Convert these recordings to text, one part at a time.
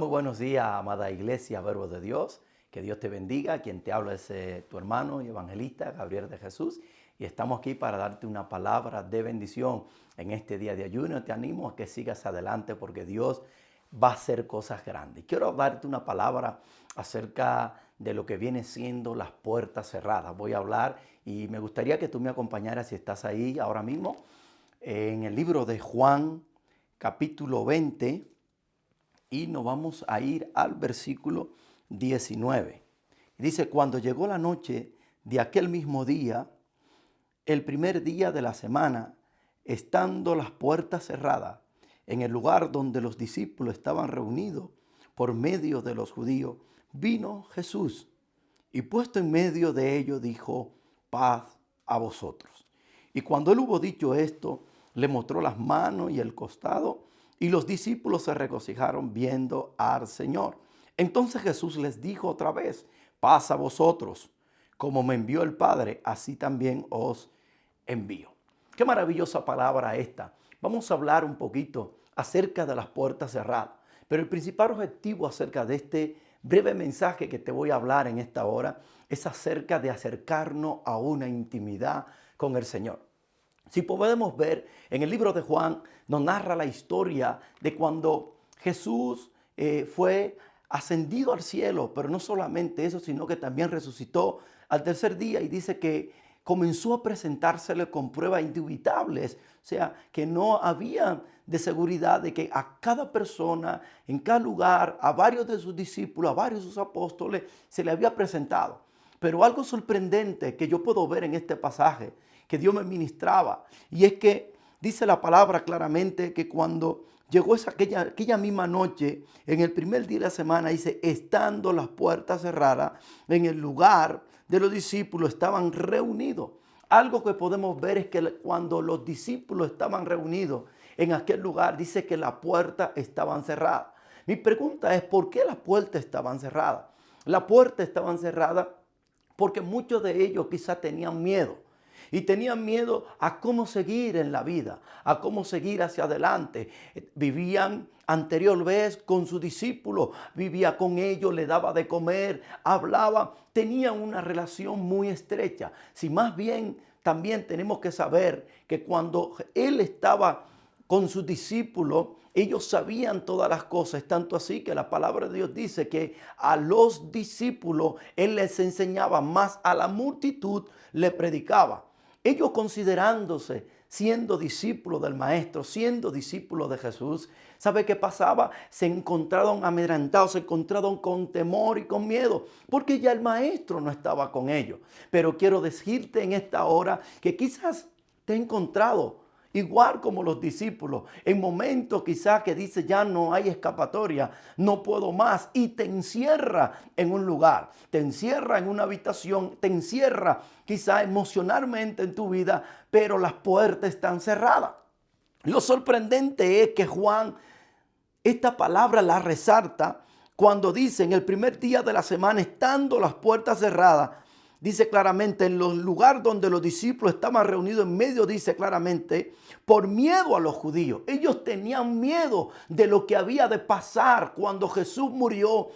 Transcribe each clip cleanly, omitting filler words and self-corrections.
muy buenos días, amada iglesia, Verbo de Dios. Que Dios te bendiga. Quien te habla es tu hermano y evangelista Gabriel de Jesús. Y estamos aquí para darte una palabra de bendición en este día de ayuno. Te animo a que sigas adelante porque Dios va a hacer cosas grandes. Quiero darte una palabra acerca de lo que viene siendo las puertas cerradas. Voy a hablar y me gustaría que tú me acompañaras, si estás ahí ahora mismo, en el libro de Juan, capítulo 20. Y nos vamos a ir al versículo 19. Dice, cuando llegó la noche de aquel mismo día, el primer día de la semana, estando las puertas cerradas, en el lugar donde los discípulos estaban reunidos por medio de los judíos, vino Jesús y puesto en medio de ellos dijo, paz a vosotros. Y cuando él hubo dicho esto, le mostró las manos y el costado, y los discípulos se regocijaron viendo al Señor. Entonces Jesús les dijo otra vez, paz a vosotros, como me envió el Padre, así también os envío. Qué maravillosa palabra esta. Vamos a hablar un poquito acerca de las puertas cerradas. Pero el principal objetivo acerca de este breve mensaje que te voy a hablar en esta hora es acerca de acercarnos a una intimidad con el Señor. Si podemos ver, en el libro de Juan nos narra la historia de cuando Jesús fue ascendido al cielo, pero no solamente eso, sino que también resucitó al tercer día y dice que comenzó a presentársele con pruebas indubitables, o sea, que no había de seguridad de que a cada persona, en cada lugar, a varios de sus discípulos, a varios de sus apóstoles, se le había presentado. Pero algo sorprendente que yo puedo ver en este pasaje, que Dios me ministraba, y es que dice la palabra claramente que cuando llegó aquella misma noche, en el primer día de la semana, dice, estando las puertas cerradas, en el lugar de los discípulos estaban reunidos. Algo que podemos ver es que cuando los discípulos estaban reunidos en aquel lugar, dice que las puertas estaban cerradas. Mi pregunta es, ¿por qué las puertas estaban cerradas? Las puertas estaban cerradas porque muchos de ellos quizás tenían miedo. Y tenían miedo a cómo seguir en la vida, a cómo seguir hacia adelante. Vivían anterior vez con sus discípulos, vivía con ellos, le daba de comer, hablaba, tenían una relación muy estrecha. Si más bien también tenemos que saber que cuando él estaba con sus discípulos, ellos sabían todas las cosas, tanto así que la palabra de Dios dice que a los discípulos él les enseñaba, más a la multitud le predicaba. Ellos considerándose siendo discípulos del Maestro, siendo discípulos de Jesús, ¿sabe qué pasaba? Se encontraron amedrentados, se encontraron con temor y con miedo, porque ya el Maestro no estaba con ellos. Pero quiero decirte en esta hora que quizás te he encontrado igual como los discípulos, en momentos quizás que dice ya no hay escapatoria, no puedo más, y te encierra en un lugar, te encierra en una habitación, te encierra quizás emocionalmente en tu vida, pero las puertas están cerradas. Lo sorprendente es que Juan esta palabra la resalta cuando dice en el primer día de la semana, estando las puertas cerradas, dice claramente, en los lugares donde los discípulos estaban reunidos en medio, dice claramente, por miedo a los judíos. Ellos tenían miedo de lo que había de pasar cuando Jesús murió.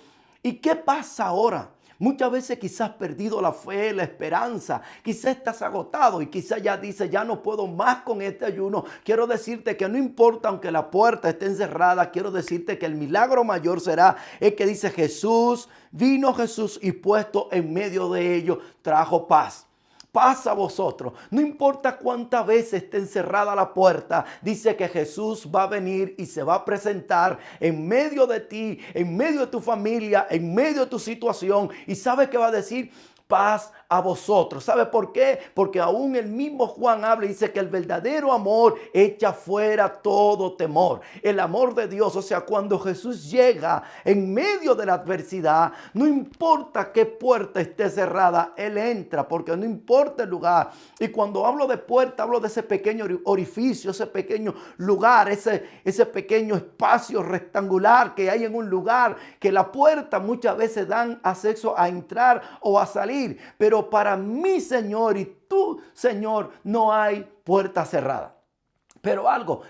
¿Y qué pasa ahora? Muchas veces quizás has perdido la fe, la esperanza, quizás estás agotado y quizás ya dices, ya no puedo más con este ayuno. Quiero decirte que no importa aunque la puerta esté encerrada, quiero decirte que el milagro mayor será el que dice Jesús, vino Jesús y puesto en medio de ellos trajo paz. Paz a vosotros. No importa cuántas veces esté encerrada la puerta, dice que Jesús va a venir y se va a presentar en medio de ti, en medio de tu familia, en medio de tu situación. ¿Y sabe qué va a decir? Paz a vosotros. ¿Sabe por qué? Porque aún el mismo Juan habla y dice que el verdadero amor echa fuera todo temor. El amor de Dios, o sea, cuando Jesús llega en medio de la adversidad, no importa qué puerta esté cerrada, Él entra, porque no importa el lugar. Y cuando hablo de puerta, hablo de ese pequeño orificio, ese pequeño lugar, ese pequeño espacio rectangular que hay en un lugar, que la puerta muchas veces dan acceso a entrar o a salir. Pero para mi Señor y tu Señor no hay puerta cerrada. Pero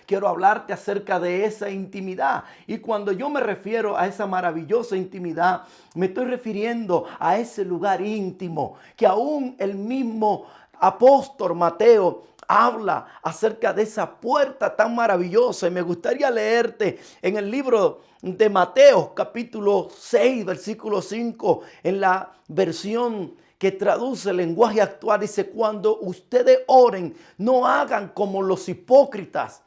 quiero hablarte acerca de esa intimidad. Y cuando yo me refiero a esa maravillosa intimidad, me estoy refiriendo a ese lugar íntimo que aún el mismo apóstol Mateo habla acerca de esa puerta tan maravillosa. Y me gustaría leerte en el libro de Mateo, capítulo 6, versículo 5, en la versión que traduce el lenguaje actual. Dice: cuando ustedes oren, no hagan como los hipócritas.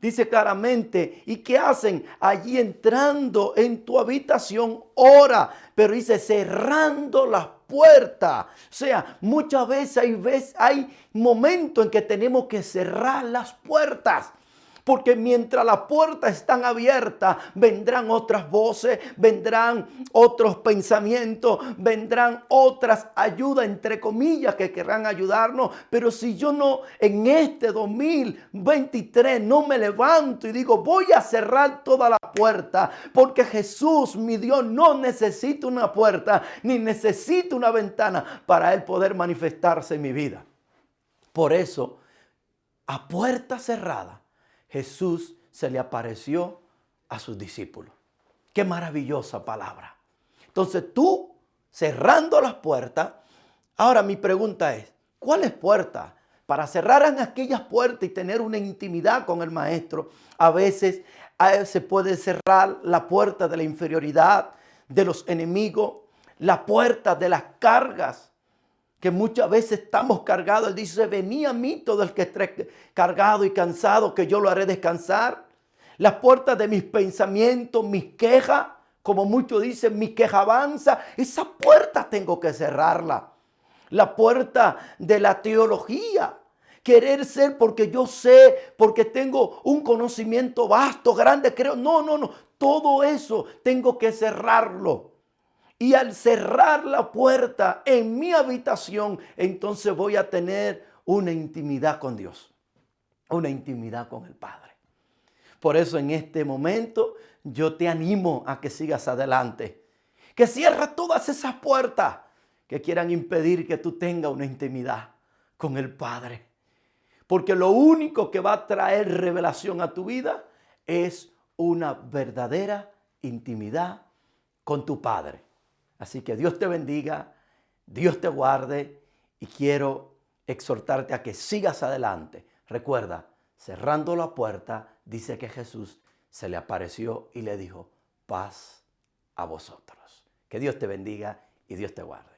Dice claramente, ¿y qué hacen? Allí entrando en tu habitación, ora, pero dice cerrando las puertas. O sea, muchas veces hay momentos en que tenemos que cerrar las puertas. Porque mientras las puertas están abiertas, vendrán otras voces, vendrán otros pensamientos, vendrán otras ayudas, entre comillas, que querrán ayudarnos. Pero si yo no, en este 2023, no me levanto y digo, voy a cerrar toda la puerta, porque Jesús, mi Dios, no necesita una puerta, ni necesita una ventana para Él poder manifestarse en mi vida. Por eso, a puerta cerrada, Jesús se le apareció a sus discípulos. Qué maravillosa palabra. Entonces tú, cerrando las puertas, ahora mi pregunta es, ¿cuáles puertas? Para cerrar aquellas puertas y tener una intimidad con el Maestro, a veces se puede cerrar la puerta de la inferioridad, de los enemigos, la puerta de las cargas, que muchas veces estamos cargados. Él dice: venid a mí todo el que esté cargado y cansado, que yo lo haré descansar. Las puertas de mis pensamientos, mis quejas, como muchos dicen, mi queja avanza. Esa puerta tengo que cerrarla. La puerta de la teología. Querer ser porque yo sé, porque tengo un conocimiento vasto, grande, creo. No. Todo eso tengo que cerrarlo. Y al cerrar la puerta en mi habitación, entonces voy a tener una intimidad con Dios, una intimidad con el Padre. Por eso en este momento yo te animo a que sigas adelante, que cierres todas esas puertas que quieran impedir que tú tengas una intimidad con el Padre. Porque lo único que va a traer revelación a tu vida es una verdadera intimidad con tu Padre. Así que Dios te bendiga, Dios te guarde, y quiero exhortarte a que sigas adelante. Recuerda, cerrando la puerta, dice que Jesús se le apareció y le dijo: paz a vosotros. Que Dios te bendiga y Dios te guarde.